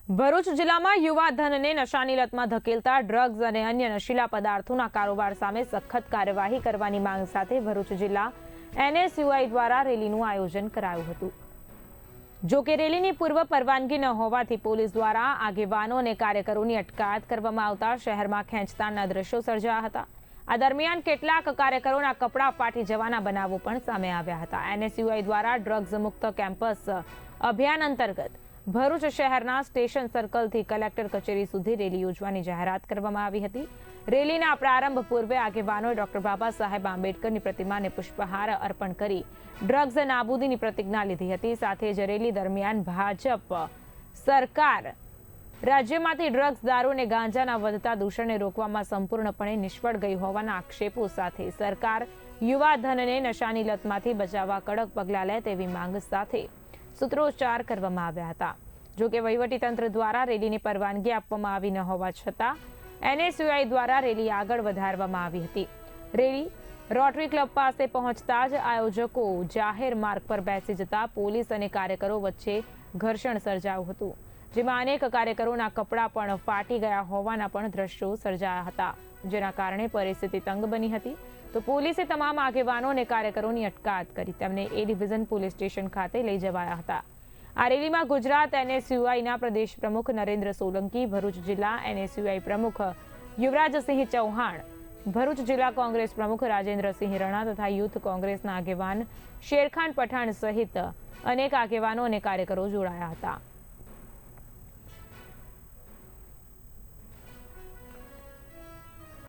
ભરૂચ જિલ્લામાં યુવાધનને નશાની લતમાં ધકેલતા ડ્રગ્સ અને અન્ય નશીલા પદાર્થોના કારોબાર સામે સખત કાર્યવાહી કરવાની માંગ સાથે ભરૂચ જિલ્લા એનએસયુઆઈ દ્વારા રેલીનું આયોજન કરાયું હતું। જો કે રેલીની પૂર્વ પરવાનગી ન હોવાથી પોલીસ દ્વારા આગેવાનો અને કાર્યકરોની અટકાયત કરવામાં આવતા શહેરમાં ખેંચતાણના દ્રશ્યો સર્જાયા હતા। આ દરમિયાન કેટલાક કાર્યકરોના કપડા ફાટી જવાના બનાવો પણ સામે આવ્યા હતા। એનએસયુઆઈ દ્વારા ડ્રગ્સ મુક્ત કેમ્પસ અભિયાન અંતર્ગત ભરૂચ શહેરના સ્ટેશન સર્કલથી કલેક્ટર કચેરી સુધી રેલી યોજવાની જાહેરાત કરવામાં આવી હતી। રેલીના પ્રારંભ પૂર્વે આગેવાનોએ ડોક્ટર બાબા સાહેબ આંબેડકરની પ્રતિમાને પુષ્પહાર અર્પણ કરી ડ્રગ્સ નાબૂદીની પ્રતિજ્ઞા લીધી હતી। સાથે જ રેલી દરમિયાન ભાજપ સરકાર રાજ્યમાંથી ડ્રગ્સ, દારૂ અને ગાંજાના વધતા દૂષણને રોકવામાં સંપૂર્ણપણે નિષ્ફળ ગઈ હોવાના આક્ષેપો સાથે સરકાર યુવાધનને નશાની લતમાંથી બચાવવા કડક પગલાં લે તેવી માંગ સાથે સૂત્રોચ્ચાર કરવામાં આવ્યા હતા। જો કે વહીવટીતંત્ર દ્વારા રેલીની પરવાનગી આપવામાં આવી ન હોવા છતાં એનએસયુઆઈ દ્વારા રેલી આગળ વધારવામાં આવી હતી। રેલી રોટરી ક્લબ પાસે પહોંચતા જ આયોજકો જાહેર માર્ગ પર બેસી જતા પોલીસ અને કાર્યકરો વચ્ચે ઘર્ષણ સર્જાયું હતું, જેમાં અનેક કાર્યકરોના કપડા પણ ફાટી ગયા હોવાના પણ દ્રશ્યો સર્જાયા હતા, જેના કારણે પરિસ્થિતિ તંગ બની હતી। તો પોલીસે તમામ આગેવાનો અને કાર્યકરોની અટકાયત કરી તેમને એ ડિવિઝન પોલીસ સ્ટેશન ખાતે લઈ જવાયા હતા। આ રેલીમાં ગુજરાત એનએસયુઆઈના પ્રદેશ પ્રમુખ નરેન્દ્ર સોલંકી, ભરૂચ જિલ્લા એનએસયુઆઈ પ્રમુખ યુવરાજસિંહ ચૌહાણ, ભરૂચ જિલ્લા કોંગ્રેસ પ્રમુખ રાજેન્દ્રસિંહ રણા તથા યુથ કોંગ્રેસના આગેવાન શેરખાન પઠાણ સહિત અનેક આગેવાનો અને કાર્યકરો જોડાયા હતા।